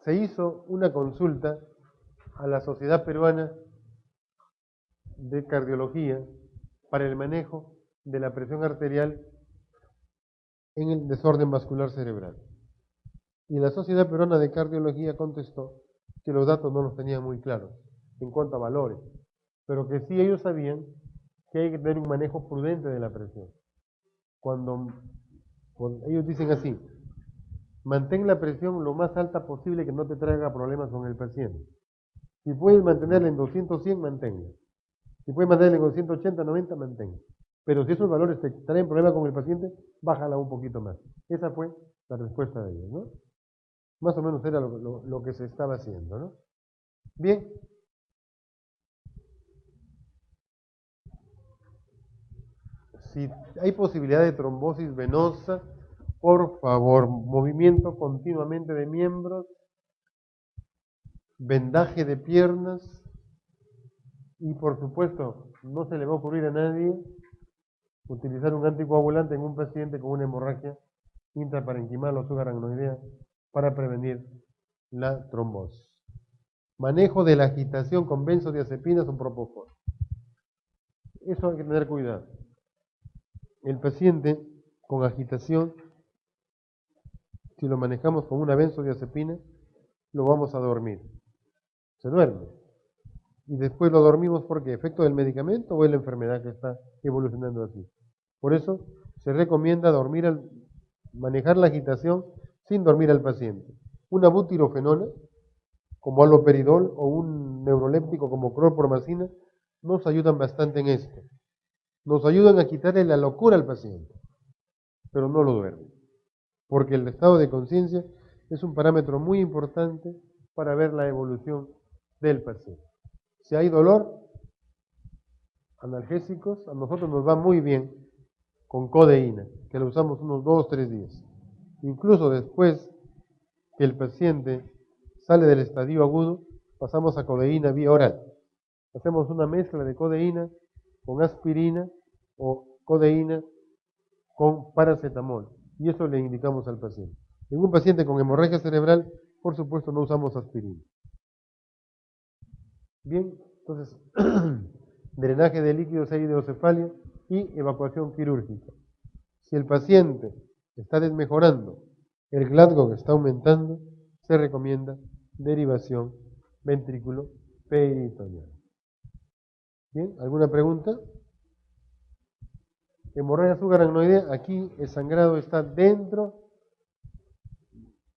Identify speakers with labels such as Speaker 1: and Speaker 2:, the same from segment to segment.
Speaker 1: se hizo una consulta a la Sociedad Peruana de Cardiología para el manejo de la presión arterial en el desorden vascular cerebral. Y la Sociedad Peruana de Cardiología contestó que los datos no los tenían muy claros en cuanto a valores, pero que sí ellos sabían que hay que tener un manejo prudente de la presión. Cuando ellos dicen así, mantén la presión lo más alta posible que no te traiga problemas con el paciente. Si puedes mantenerla en 200-100, manténla. Si puedes mantenerla en 280-90, manténla. Pero si esos valores te traen problemas con el paciente, bájala un poquito más. Esa fue la respuesta de ellos, ¿no? Más o menos era lo que se estaba haciendo, ¿no? Bien. Si hay posibilidad de trombosis venosa, por favor, movimiento continuamente de miembros, vendaje de piernas y por supuesto no se le va a ocurrir a nadie utilizar un anticoagulante en un paciente con una hemorragia intraparenquimal o subaracnoidea para prevenir la trombosis. Manejo de la agitación con benzodiazepinas o propofol. Eso hay que tener cuidado. El paciente con agitación, si lo manejamos con una benzodiazepina, lo vamos a dormir. Se duerme. Y después lo dormimos porque efecto del medicamento o es la enfermedad que está evolucionando así. Por eso se recomienda manejar la agitación sin dormir al paciente. Una butirofenona, como haloperidol, o un neuroléptico como clorpromacina, nos ayudan bastante en esto. Nos ayudan a quitarle la locura al paciente, pero no lo duermen. Porque el estado de conciencia es un parámetro muy importante para ver la evolución del paciente. Si hay dolor, analgésicos, a nosotros nos va muy bien con codeína, que lo usamos unos 2-3 días. Incluso después que el paciente sale del estadio agudo, pasamos a codeína vía oral. Hacemos una mezcla de codeína con aspirina o codeína con paracetamol. Y eso le indicamos al paciente. En un paciente con hemorragia cerebral, por supuesto, no usamos aspirina. Bien, entonces, drenaje de líquidos e hidrocefalia y evacuación quirúrgica. Si el paciente está desmejorando, el Glasgow está aumentando, se recomienda derivación ventrículo peritoneal. Bien, ¿alguna pregunta? Hemorragia subaracnoidea, aquí el sangrado está dentro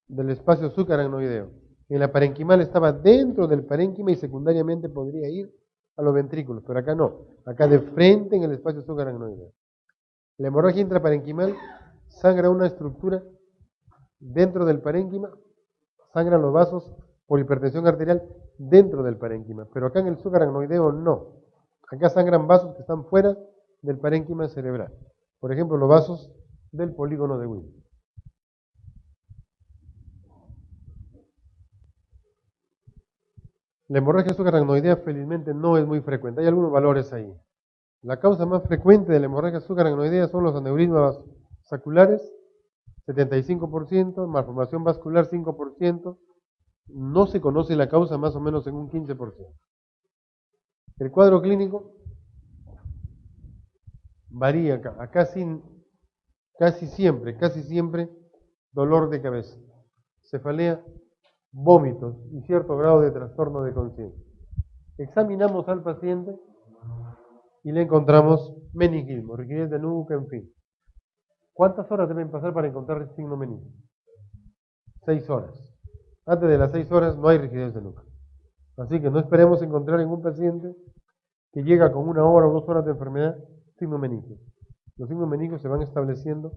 Speaker 1: del espacio subaracnoideo. En la parenquimal estaba dentro del parénquima y secundariamente podría ir a los ventrículos, pero acá no, acá de frente en el espacio subaracnoideo. La hemorragia intraparenquimal sangra una estructura dentro del parénquima, sangran los vasos por hipertensión arterial dentro del parénquima, pero acá en el subaracnoideo no. Acá sangran vasos que están fuera del parénquima cerebral. Por ejemplo, los vasos del polígono de Wien. La hemorragia subaracnoidea felizmente no es muy frecuente. Hay algunos valores ahí. La causa más frecuente de la hemorragia subaracnoidea son los aneurismas saculares, 75%, malformación vascular 5%. No se conoce la causa más o menos en un 15%. El cuadro clínico varía acá casi siempre dolor de cabeza, cefalea, vómitos y cierto grado de trastorno de conciencia. Examinamos al paciente y le encontramos meningismo, rigidez de nuca, en fin. ¿Cuántas horas deben pasar para encontrar el signo meningo? 6 horas. Antes de las 6 horas no hay rigidez de nuca. Así que no esperemos encontrar en un paciente que llega con 1 hora o 2 horas de enfermedad signo meningo. Los signos meningos se van estableciendo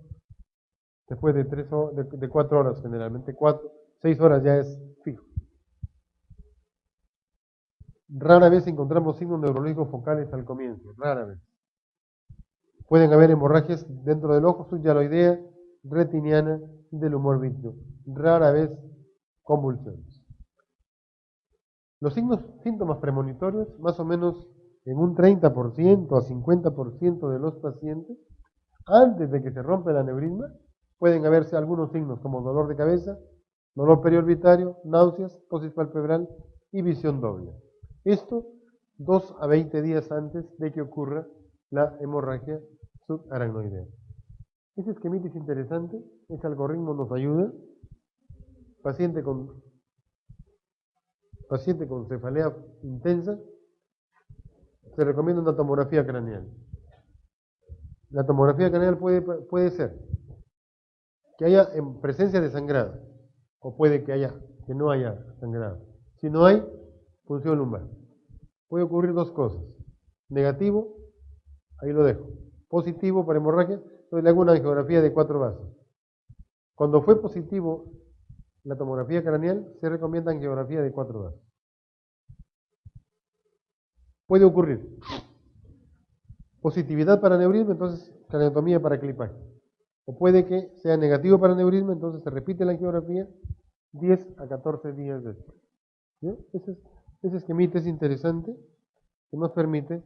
Speaker 1: después de 4 horas generalmente. 6 horas ya es fijo. Rara vez encontramos signos neurológicos focales al comienzo, rara vez. Pueden haber hemorragias dentro del ojo subyaloidea, retiniana y del humor vítreo. Rara vez convulsiones. Los síntomas premonitorios, más o menos en un 30% a 50% de los pacientes, antes de que se rompa el aneurisma, pueden haberse algunos signos como dolor de cabeza, dolor periorbitario, náuseas, tosis palpebral y visión doble. Esto 2 a 20 días antes de que ocurra la hemorragia subaracnoidea. Ese esquemita es interesante, ese algoritmo nos ayuda. Paciente con cefalea intensa, se recomienda una tomografía craneal. La tomografía craneal puede ser que haya en presencia de sangrado, o puede que no haya sangrado. Si no hay, punción lumbar. Puede ocurrir dos cosas. Negativo, ahí lo dejo. Positivo para hemorragia, entonces le hago una angiografía de 4 vasos. Cuando fue positivo la tomografía craneal, se recomienda angiografía de 4 vasos. Puede ocurrir positividad para aneurisma, entonces craneotomía para clipaje. O puede que sea negativo para aneurisma, entonces se repite la angiografía 10 a 14 días después. ¿Sí? Ese esquemita es interesante, que nos permite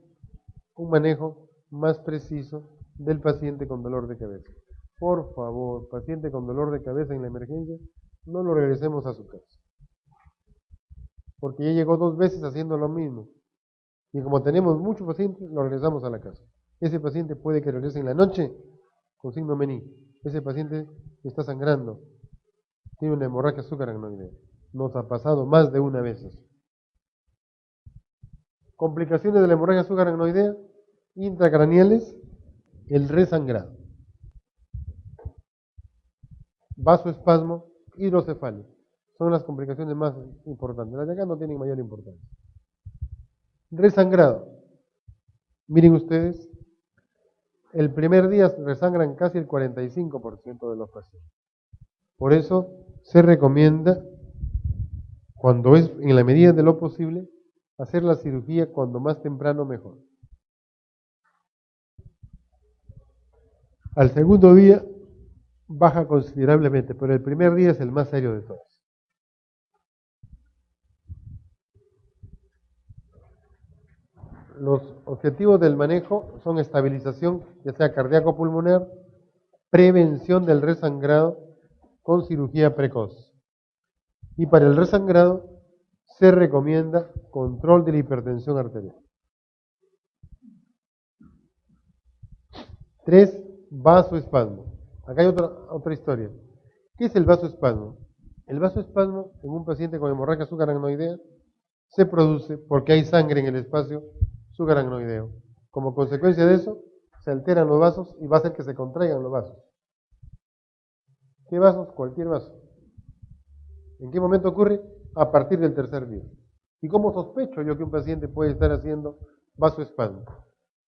Speaker 1: un manejo más preciso del paciente con dolor de cabeza. Por favor, paciente con dolor de cabeza en la emergencia, no lo regresemos a su casa. Porque ya llegó 2 veces haciendo lo mismo. Y como tenemos muchos pacientes, lo regresamos a la casa. Ese paciente puede que regrese en la noche con signo meningo. Ese paciente está sangrando, tiene una hemorragia subaracnoidea. Nos ha pasado más de una vez eso. Complicaciones de la hemorragia subaracnoidea intracraneales, el resangrado, vasoespasmo, hidrocefalia. Son las complicaciones más importantes. Las de acá no tienen mayor importancia. Resangrado. Miren ustedes, el primer día resangran casi el 45% de los pacientes. Por eso se recomienda, cuando es en la medida de lo posible, hacer la cirugía cuando más temprano mejor. Al segundo día baja considerablemente, pero el primer día es el más serio de todos. Los objetivos del manejo son estabilización, ya sea cardíaco-pulmonar, prevención del resangrado con cirugía precoz. Y para el resangrado se recomienda control de la hipertensión arterial. 3. Vasoespasmo. Acá hay otra historia. ¿Qué es el vasoespasmo? El vasoespasmo en un paciente con hemorragia subaracnoidea se produce porque hay sangre en el espacio subaracnoideo. Como consecuencia de eso, se alteran los vasos y va a hacer que se contraigan los vasos. ¿Qué vasos? Cualquier vaso. ¿En qué momento ocurre? A partir del tercer día. ¿Y cómo sospecho yo que un paciente puede estar haciendo vasoespasmo?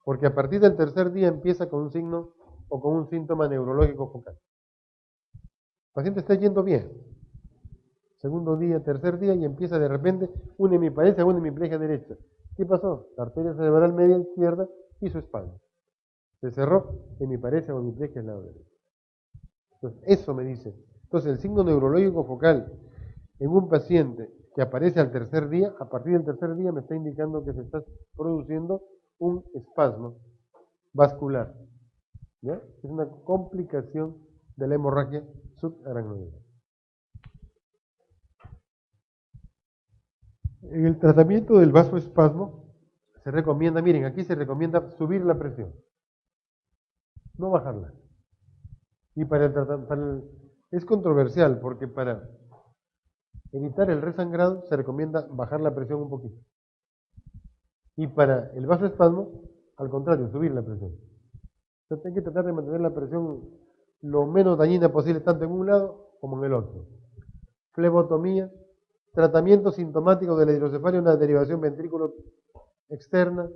Speaker 1: Porque a partir del tercer día empieza con un signo o con un síntoma neurológico focal. El paciente está yendo bien. Segundo día, tercer día y empieza de repente una hemiparesia, una hemiplegia derecha. ¿Qué pasó? La arteria cerebral media izquierda hizo espasmo. Se cerró hemiparesia o hemiplegia en el lado derecho. Entonces, eso me dice. Entonces, el signo neurológico focal en un paciente que aparece al tercer día, a partir del tercer día me está indicando que se está produciendo un espasmo vascular. ¿Ya? Es una complicación de la hemorragia subaracnoidea. En el tratamiento del vasoespasmo se recomienda, miren, aquí se recomienda subir la presión, no bajarla. Y es controversial porque para evitar el resangrado se recomienda bajar la presión un poquito. Y para el vasoespasmo, al contrario, subir la presión. Entonces hay que tratar de mantener la presión lo menos dañina posible, tanto en un lado como en el otro. Flebotomía, tratamiento sintomático de la hidrocefalia, una derivación ventrículo externa.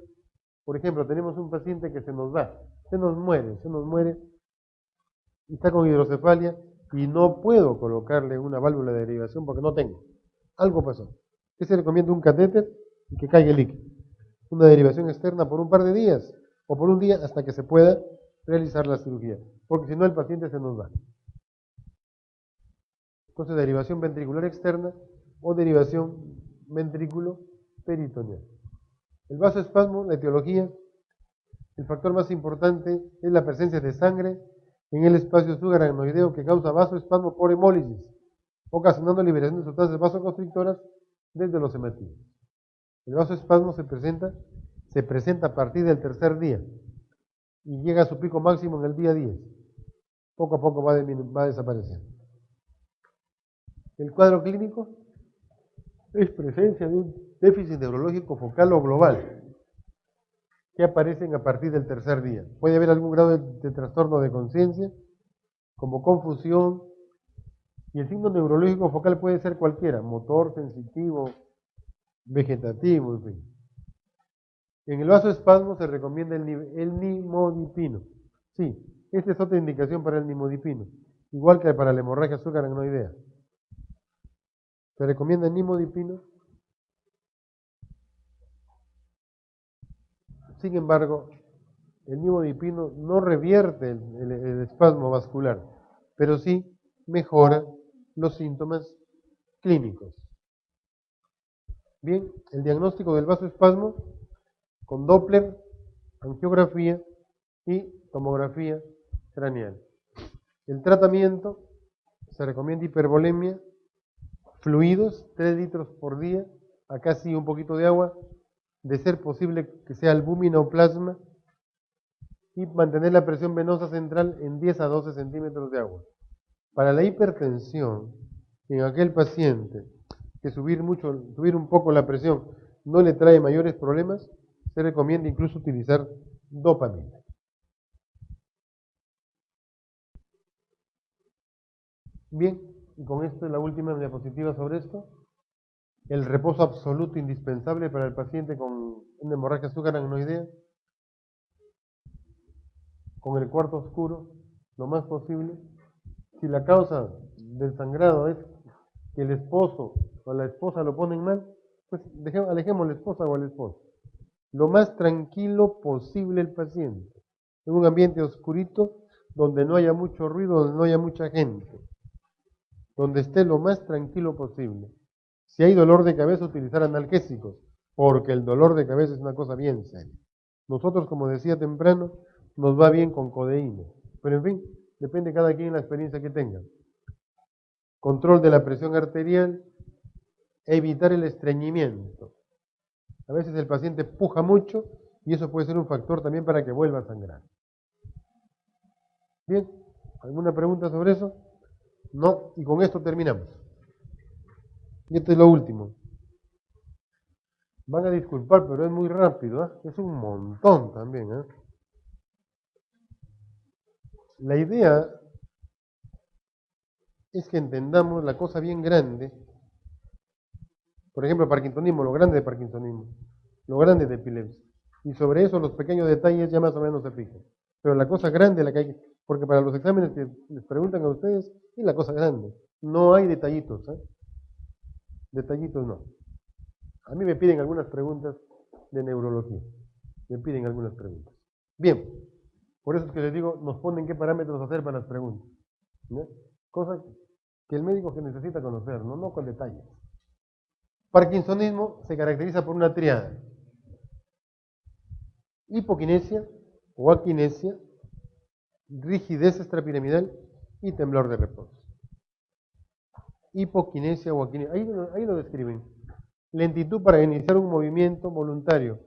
Speaker 1: Por ejemplo, tenemos un paciente que se nos va, se nos muere, y está con hidrocefalia y no puedo colocarle una válvula de derivación porque no tengo. Algo pasó. ¿Qué se recomienda? Un catéter y que caiga el líquido. Una derivación externa por un par de días o por un día hasta que se pueda realizar la cirugía, porque si no el paciente se nos va. Entonces, derivación ventricular externa o derivación ventrículo peritoneal. El vasoespasmo, la etiología, el factor más importante es la presencia de sangre en el espacio subaracnoideo que causa vasoespasmo por hemólisis. ocasionando liberación de sustancias vasoconstrictoras desde los hematíes. El vasoespasmo se presenta a partir del tercer día y llega a su pico máximo en el día 10. Poco a poco va a desaparecer. El cuadro clínico es presencia de un déficit neurológico focal o global que aparecen a partir del tercer día. Puede haber algún grado de trastorno de conciencia, como confusión, y el signo neurológico focal puede ser cualquiera, motor, sensitivo, vegetativo, en fin. En el vasoespasmo se recomienda el nimodipino. Sí, esta es otra indicación para el nimodipino, igual que para la hemorragia azúcar-aracnoidea. Se recomienda el nimodipino. Sin embargo, el nimodipino no revierte el espasmo vascular, pero sí mejora los síntomas clínicos. Bien, el diagnóstico del vasoespasmo con Doppler, angiografía y tomografía craneal. El tratamiento se recomienda hipervolemia, fluidos, 3 litros por día, acá sí un poquito de agua, de ser posible que sea albúmina o plasma, y mantener la presión venosa central en 10 a 12 centímetros de agua. Para la hipertensión, en aquel paciente que subir un poco la presión no le trae mayores problemas, se recomienda incluso utilizar dopamina. Bien, y con esto es la última diapositiva sobre esto. El reposo absoluto indispensable para el paciente con una hemorragia azúcar-aracnoidea, con el cuarto oscuro, lo más posible. Si la causa del sangrado es que el esposo o la esposa lo ponen mal, pues alejemos a la esposa o al esposo. Lo más tranquilo posible el paciente, en un ambiente oscurito, donde no haya mucho ruido, donde no haya mucha gente, donde esté lo más tranquilo posible. Si hay dolor de cabeza, utilizar analgésicos, porque el dolor de cabeza es una cosa bien seria. Nosotros, como decía temprano, nos va bien con codeína, pero en fin, depende cada quien de la experiencia que tenga. Control de la presión arterial, evitar el estreñimiento. A veces el paciente puja mucho y eso puede ser un factor también para que vuelva a sangrar. Bien, ¿alguna pregunta sobre eso? No, y con esto terminamos. Y esto es lo último. Van a disculpar, pero es muy rápido, ¿eh? Es un montón también, ¿eh? La idea es que entendamos la cosa bien grande. Por ejemplo, parkinsonismo, lo grande de parkinsonismo, lo grande de epilepsia. Y sobre eso los pequeños detalles ya más o menos se fijan. Pero la cosa grande, la que hay, porque para los exámenes que les preguntan a ustedes, es la cosa grande. No hay detallitos, ¿eh? Detallitos no. A mí me piden algunas preguntas de neurología. Me piden algunas preguntas. Bien, por eso es que les digo, nos ponen qué parámetros hacer para las preguntas. ¿No? Cosa que el médico que necesita conocer, no con detalles. Parkinsonismo se caracteriza por una tríada: hipoquinesia o aquinesia, rigidez extrapiramidal y temblor de reposo. Hipoquinesia o aquinesia, ahí lo describen. Lentitud para iniciar un movimiento voluntario.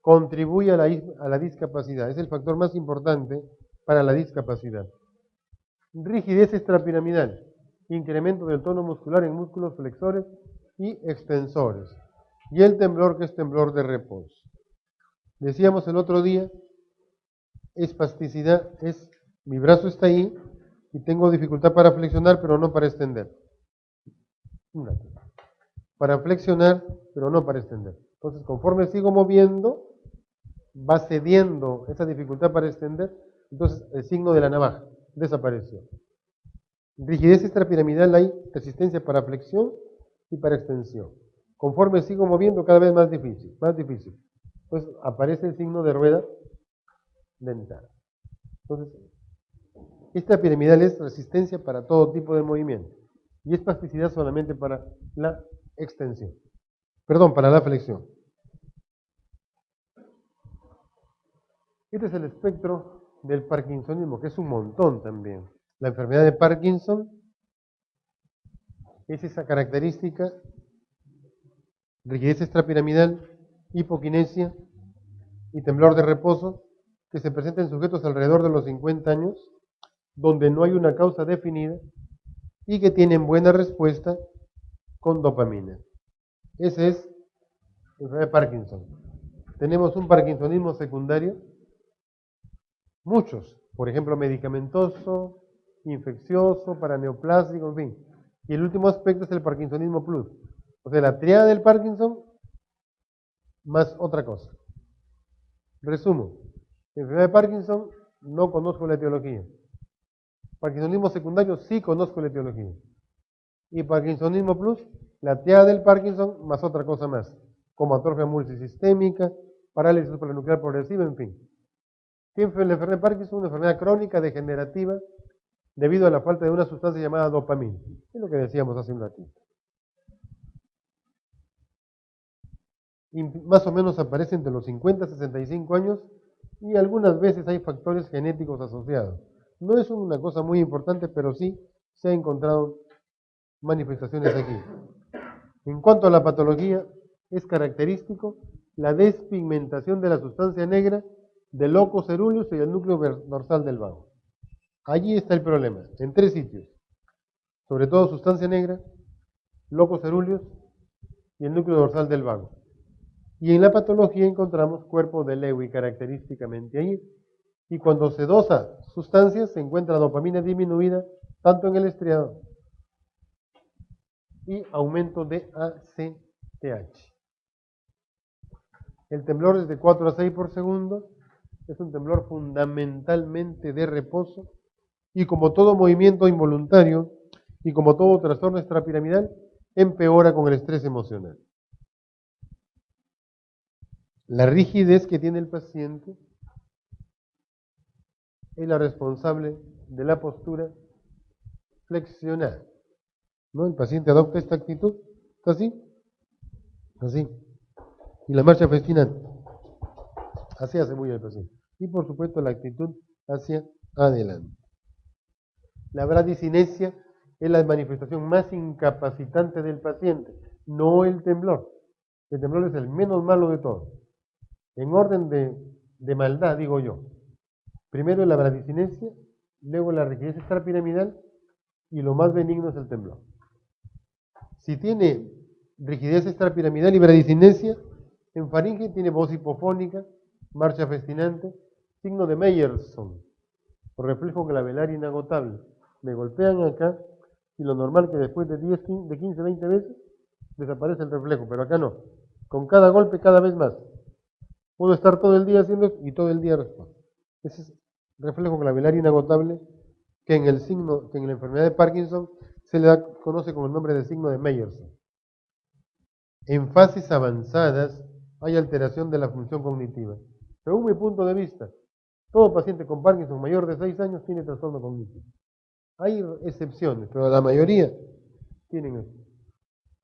Speaker 1: Contribuye a la discapacidad. Es el factor más importante para la discapacidad. Rigidez extrapiramidal. Incremento del tono muscular en músculos flexores y extensores. Y el temblor, que es temblor de reposo. Decíamos el otro día, espasticidad es, mi brazo está ahí y tengo dificultad para flexionar, pero no para extender. Para flexionar, pero no para extender. Entonces, conforme sigo moviendo, va cediendo esa dificultad para extender, entonces el signo de la navaja desapareció. Rigidez extrapiramidal, hay resistencia para flexión y para extensión. Conforme sigo moviendo, cada vez más difícil, más difícil. Entonces aparece el signo de rueda dentada. Entonces, esta piramidal es resistencia para todo tipo de movimiento y espasticidad solamente para la extensión. Perdón, para la flexión. Este es el espectro del parkinsonismo, que es un montón también. La enfermedad de Parkinson es esa característica, rigidez extrapiramidal, hipoquinesia y temblor de reposo, que se presenta en sujetos alrededor de los 50 años, donde no hay una causa definida y que tienen buena respuesta con dopamina. Ese es la enfermedad de Parkinson. Tenemos un parkinsonismo secundario, muchos, por ejemplo, medicamentoso, infeccioso, paraneoplásico, en fin. Y el último aspecto es el parkinsonismo plus. O sea, la triada del Parkinson más otra cosa. Resumo. Enfermedad de Parkinson, no conozco la etiología. Parkinsonismo secundario, sí conozco la etiología. Y Parkinsonismo plus, la triada del Parkinson más otra cosa más, como atrofia multisistémica, parálisis supranuclear progresiva, en fin. ¿Qué es la enfermedad de Parkinson? Una enfermedad crónica degenerativa debido a la falta de una sustancia llamada dopamina. Es lo que decíamos hace un ratito. Y más o menos aparece entre los 50 y 65 años y algunas veces hay factores genéticos asociados. No es una cosa muy importante, pero sí se han encontrado manifestaciones aquí. En cuanto a la patología, es característico la despigmentación de la sustancia negra del locus ceruleus y el núcleo dorsal del vago. Allí está el problema, en 3 sitios. Sobre todo sustancia negra, locus ceruleus y el núcleo dorsal del vago. Y en la patología encontramos cuerpo de Lewy característicamente allí. Y cuando se dosa sustancias se encuentra dopamina disminuida tanto en el estriado y aumento de ACTH. El temblor es de 4 a 6 por segundo. Es un temblor fundamentalmente de reposo y como todo movimiento involuntario y como todo trastorno extrapiramidal, empeora con el estrés emocional. La rigidez que tiene el paciente es la responsable de la postura flexionada. ¿No? El paciente adopta esta actitud, ¿está así? Así. Y la marcha festinante. Así hace muy bien el paciente. Y por supuesto la actitud hacia adelante. La bradicinesia es la manifestación más incapacitante del paciente, no el temblor. El temblor es el menos malo de todos. En orden de maldad, digo yo. Primero la bradicinesia, luego la rigidez extrapiramidal y lo más benigno es el temblor. Si tiene rigidez extrapiramidal y bradicinesia, en faringe tiene voz hipofónica, marcha festinante, signo de Meyerson, o reflejo clavelar inagotable. Me golpean acá y lo normal que después de 15, 20 veces desaparece el reflejo, pero acá no. Con cada golpe cada vez más. Puedo estar todo el día haciendo esto y todo el día respondo. Ese es reflejo clavelar inagotable que en la enfermedad de Parkinson se le conoce como el nombre de signo de Meyerson. En fases avanzadas hay alteración de la función cognitiva. Según mi punto de vista, todo paciente con Parkinson mayor de 6 años tiene trastorno cognitivo. Hay excepciones, pero la mayoría tienen esto.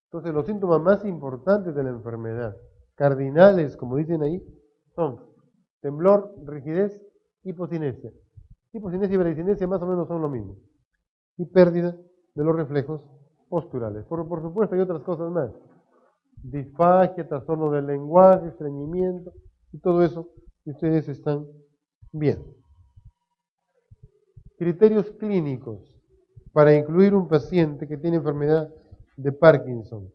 Speaker 1: Entonces, los síntomas más importantes de la enfermedad, cardinales, como dicen ahí, son temblor, rigidez, hipocinesia. Hipocinesia y bradicinesia más o menos son lo mismo. Y pérdida de los reflejos posturales. Por supuesto, hay otras cosas más. Disfagia, trastorno del lenguaje, estreñimiento, y todo eso, y ustedes están bien. Criterios clínicos para incluir un paciente que tiene enfermedad de Parkinson.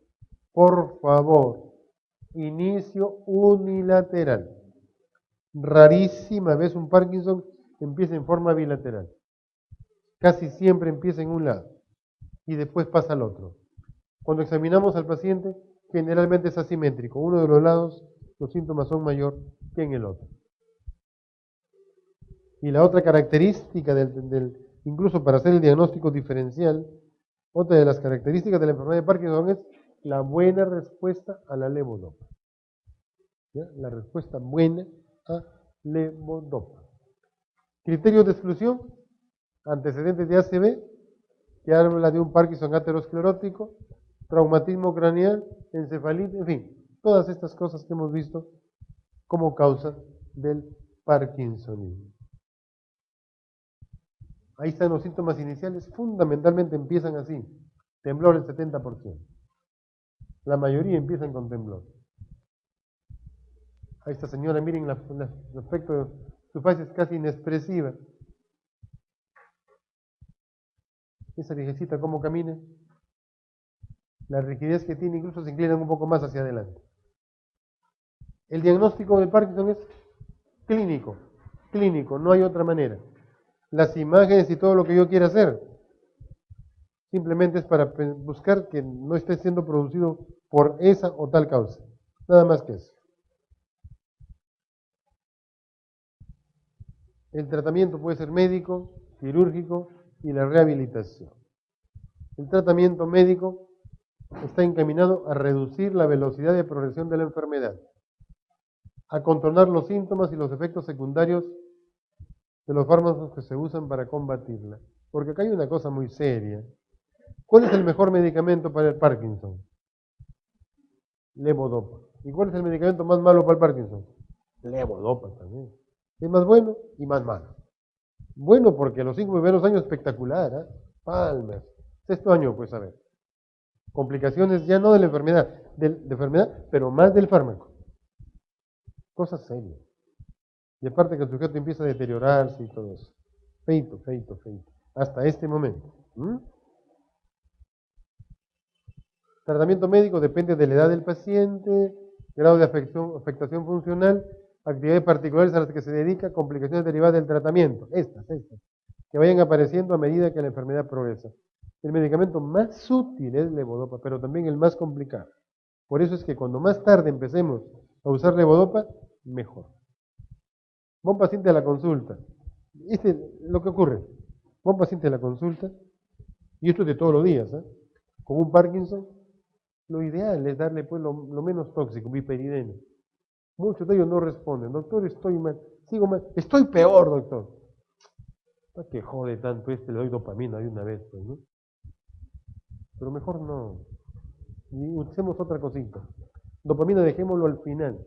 Speaker 1: Por favor, inicio unilateral. Rarísima vez un Parkinson empieza en forma bilateral. Casi siempre empieza en un lado y después pasa al otro. Cuando examinamos al paciente, generalmente es asimétrico. Uno de los lados, los síntomas son mayor que en el otro. Y la otra característica incluso para hacer el diagnóstico diferencial, otra de las características de la enfermedad de Parkinson es la buena respuesta a la levodopa. ¿Ya? La respuesta buena a levodopa. Criterios de exclusión, antecedentes de ACV, que habla de un Parkinson aterosclerótico, traumatismo craneal, encefalitis, en fin, todas estas cosas que hemos visto como causa del parkinsonismo. Ahí están los síntomas iniciales, fundamentalmente empiezan así. Temblor el 70%. La mayoría empiezan con temblor. A esta señora, miren el aspecto, su faz es casi inexpresiva. Esa viejecita, cómo camina, la rigidez que tiene, incluso se inclinan un poco más hacia adelante. El diagnóstico de Parkinson es clínico, no hay otra manera. Las imágenes y todo lo que yo quiera hacer, simplemente es para buscar que no esté siendo producido por esa o tal causa. Nada más que eso. El tratamiento puede ser médico, quirúrgico y la rehabilitación. El tratamiento médico está encaminado a reducir la velocidad de progresión de la enfermedad, a controlar los síntomas y los efectos secundarios de los fármacos que se usan para combatirla. Porque acá hay una cosa muy seria. ¿Cuál es el mejor medicamento para el Parkinson? Levodopa. ¿Y cuál es el medicamento más malo para el Parkinson? Levodopa también. Es más bueno y más malo. Bueno porque los 5 primeros años espectacular, ¿eh? Palmas. Sexto año, pues a ver. Complicaciones ya no de la enfermedad, de enfermedad, pero más del fármaco. Cosas serias. Y aparte que el sujeto empieza a deteriorarse y todo eso. Feito. Hasta este momento. Tratamiento médico depende de la edad del paciente, grado de afectación funcional, actividades particulares a las que se dedica, complicaciones derivadas del tratamiento. Estas, que vayan apareciendo a medida que la enfermedad progresa. El medicamento más útil es levodopa, pero también el más complicado. Por eso es que cuando más tarde empecemos a usar levodopa, mejor. Va un paciente a la consulta. Lo que ocurre. Va un paciente a la consulta, y esto es de todos los días, con un Parkinson. Lo ideal es darle pues lo menos tóxico, piperideno. Muchos de ellos no responden. Doctor, estoy mal, sigo mal, estoy peor, doctor. ¿Para qué jode tanto le doy dopamina de una vez, pues, ¿no? Pero mejor no. Y usemos otra cosita. Dopamina dejémoslo al final.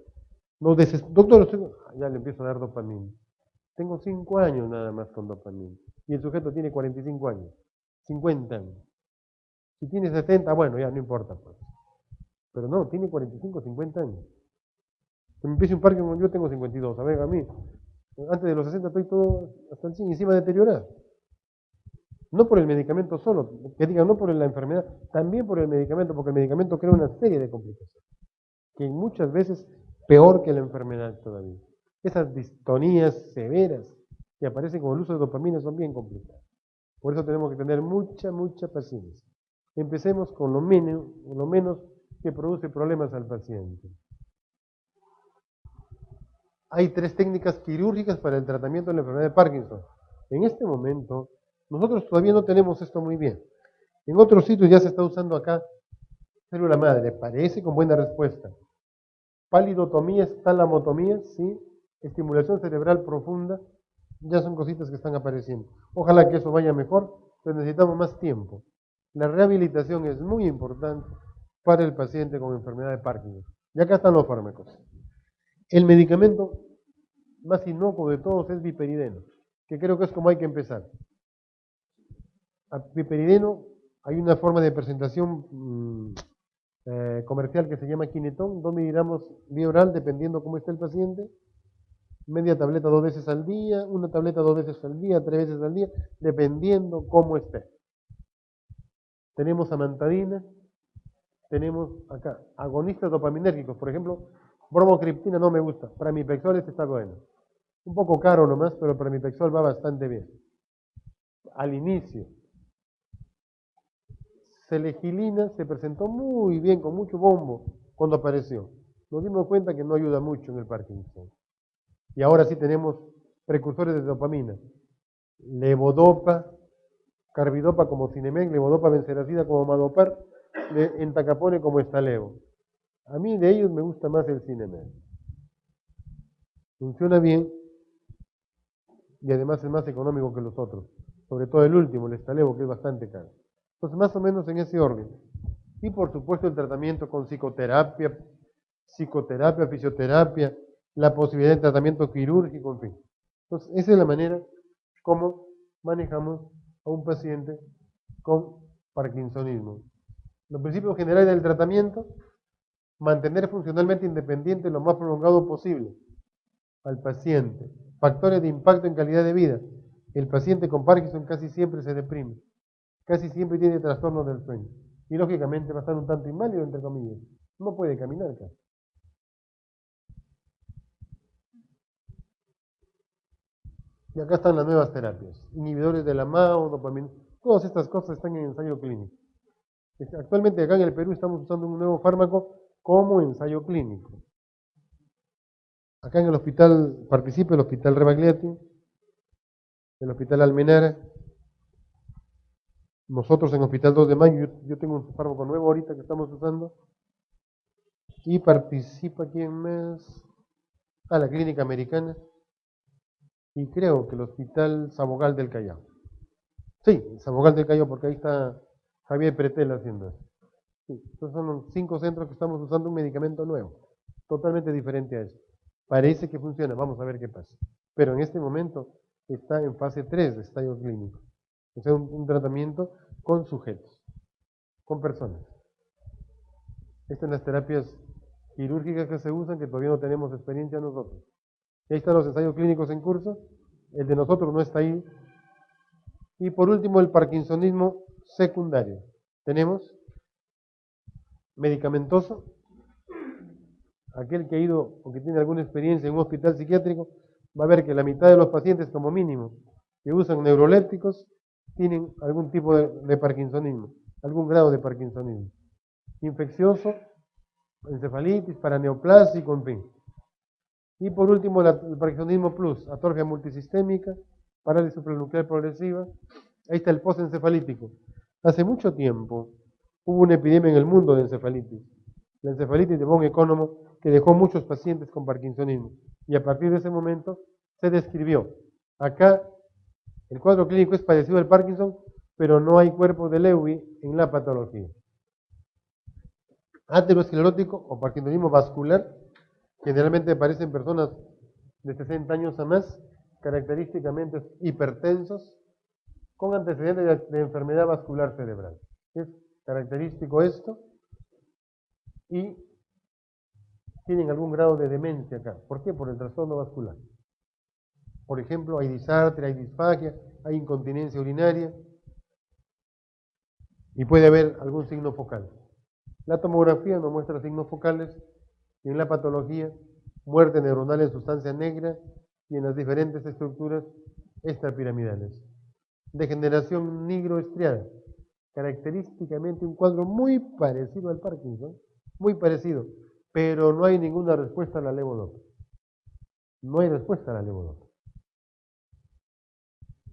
Speaker 1: Doctor, ya le empiezo a dar dopamina. Tengo 5 años nada más con dopamina. Y el sujeto tiene 45 años, 50 años. Si tiene 70, bueno, ya no importa, pues. Pero no, tiene 45, 50 años. Que me empiece un Parkinson, yo tengo 52. A ver, a mí, antes de los 60 estoy todo hasta el 100, encima de deteriorar. No por el medicamento solo, que digan no por la enfermedad, también por el medicamento, porque el medicamento crea una serie de complicaciones, que muchas veces peor que la enfermedad todavía. Esas distonías severas que aparecen con el uso de dopamina son bien complicadas. Por eso tenemos que tener mucha paciencia. Empecemos con lo menos que produce problemas al paciente. Hay 3 técnicas quirúrgicas para el tratamiento de la enfermedad de Parkinson. En este momento, nosotros todavía no tenemos esto muy bien. En otros sitios ya se está usando acá célula madre, parece con buena respuesta. Palidotomía, talamotomía, sí. Estimulación cerebral profunda, ya son cositas que están apareciendo. Ojalá que eso vaya mejor, pero necesitamos más tiempo. La rehabilitación es muy importante para el paciente con enfermedad de Parkinson. Y acá están los fármacos. El medicamento más inocuo de todos es viperideno, que creo que es como hay que empezar. A viperideno hay una forma de presentación comercial que se llama Quinetón, 2 miligramos vía oral, dependiendo cómo esté el paciente. Media tableta 2 veces al día, una tableta 2 veces al día, 3 veces al día, dependiendo cómo esté. Tenemos amantadina, tenemos acá agonistas dopaminérgicos, por ejemplo, bromocriptina no me gusta, pramipexol este está bueno. Un poco caro nomás, pero pramipexol va bastante bien. Al inicio, selegilina se presentó muy bien, con mucho bombo, cuando apareció. Nos dimos cuenta que no ayuda mucho en el Parkinson. Y ahora sí tenemos precursores de dopamina. Levodopa, carbidopa como Cinemec, levodopa benseracida como Madopar, entacapone como Estalevo. A mí de ellos me gusta más el Cinemec. Funciona bien y además es más económico que los otros. Sobre todo el último, el Estalevo, que es bastante caro. Entonces, más o menos en ese orden. Y por supuesto el tratamiento con psicoterapia, fisioterapia, la posibilidad de tratamiento quirúrgico, en fin. Entonces, esa es la manera como manejamos a un paciente con Parkinsonismo. Los principios generales del tratamiento: mantener funcionalmente independiente lo más prolongado posible al paciente. Factores de impacto en calidad de vida: el paciente con Parkinson casi siempre se deprime, casi siempre tiene trastornos del sueño y lógicamente va a estar un tanto inválido, entre comillas, no puede caminar casi. Y acá están las nuevas terapias: inhibidores de la MAO, dopamina. Todas estas cosas están en ensayo clínico. Actualmente acá en el Perú estamos usando un nuevo fármaco como ensayo clínico. Acá en el hospital participa el Hospital Rebagliati, el Hospital Almenara. Nosotros en Hospital 2 de Mayo, yo tengo un fármaco nuevo ahorita que estamos usando. Y participa ¿quién más? La Clínica Americana. Y creo que el Hospital Sabogal del Callao. Sí, Sabogal del Callao, porque ahí está Javier Pretel haciendo eso. Sí, estos son los 5 centros que estamos usando un medicamento nuevo, totalmente diferente a eso. Parece que funciona, vamos a ver qué pasa. Pero en este momento está en fase 3 de ensayo clínico. O sea, un tratamiento con sujetos, con personas. Estas son las terapias quirúrgicas que se usan, que todavía no tenemos experiencia nosotros. Y ahí están los ensayos clínicos en curso. El de nosotros no está ahí. Y por último, el parkinsonismo secundario. Tenemos medicamentoso. Aquel que ha ido o que tiene alguna experiencia en un hospital psiquiátrico va a ver que la mitad de los pacientes, como mínimo, que usan neurolépticos, tienen algún tipo de parkinsonismo, algún grado de parkinsonismo. Infeccioso, encefalitis, paraneoplásico, en fin. Y por último, el parkinsonismo plus, atrofia multisistémica, parálisis supranuclear progresiva. Ahí está el postencefalítico. Hace mucho tiempo hubo una epidemia en el mundo de encefalitis. La encefalitis de von Economo, que dejó muchos pacientes con parkinsonismo. Y a partir de ese momento se describió. Acá el cuadro clínico es parecido al Parkinson, pero no hay cuerpo de Lewy en la patología. Aterosclerótico o parkinsonismo vascular, generalmente aparece en personas de 60 años a más, característicamente hipertensos, con antecedentes de enfermedad vascular cerebral. Es característico esto, y tienen algún grado de demencia acá. ¿Por qué? Por el trastorno vascular. Por ejemplo, hay disartria, hay disfagia, hay incontinencia urinaria, y puede haber algún signo focal. La tomografía no muestra signos focales, y en la patología, muerte neuronal en sustancia negra y en las diferentes estructuras extrapiramidales. Degeneración nigroestriada, característicamente un cuadro muy parecido al Parkinson, muy parecido, pero no hay ninguna respuesta a la levodopa. No hay respuesta a la levodopa.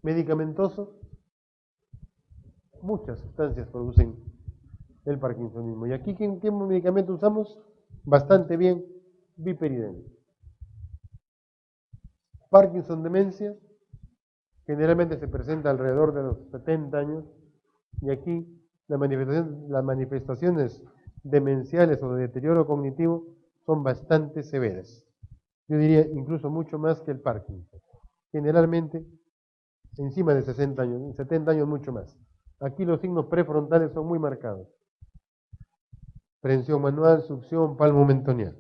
Speaker 1: Medicamentoso, muchas sustancias producen el parkinsonismo. Y aquí, ¿qué medicamento usamos? Bastante bien, viperidina. Parkinson demencia, generalmente se presenta alrededor de los 70 años, y aquí las manifestaciones demenciales o de deterioro cognitivo son bastante severas. Yo diría incluso mucho más que el Parkinson. Generalmente encima de 60 años, en 70 años mucho más. Aquí los signos prefrontales son muy marcados. Prensión manual, succión, palmo mentonial.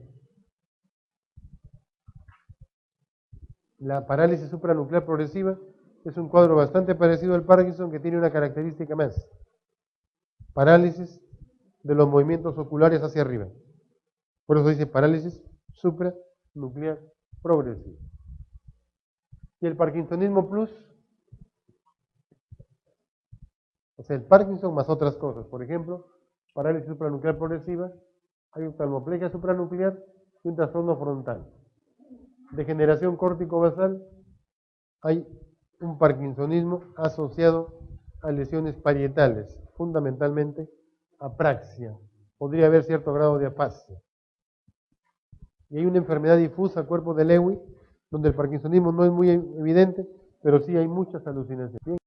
Speaker 1: La parálisis supranuclear progresiva es un cuadro bastante parecido al Parkinson, que tiene una característica más: parálisis de los movimientos oculares hacia arriba. Por eso dice parálisis supranuclear progresiva. Y el parkinsonismo plus, o sea, el Parkinson más otras cosas. Por ejemplo, parálisis supranuclear progresiva, hay oftalmoplegia supranuclear y un trastorno frontal. Degeneración córtico-basal, hay un parkinsonismo asociado a lesiones parietales, fundamentalmente apraxia. Podría haber cierto grado de afasia. Y hay una enfermedad difusa, cuerpo de Lewy, donde el parkinsonismo no es muy evidente, pero sí hay muchas alucinaciones.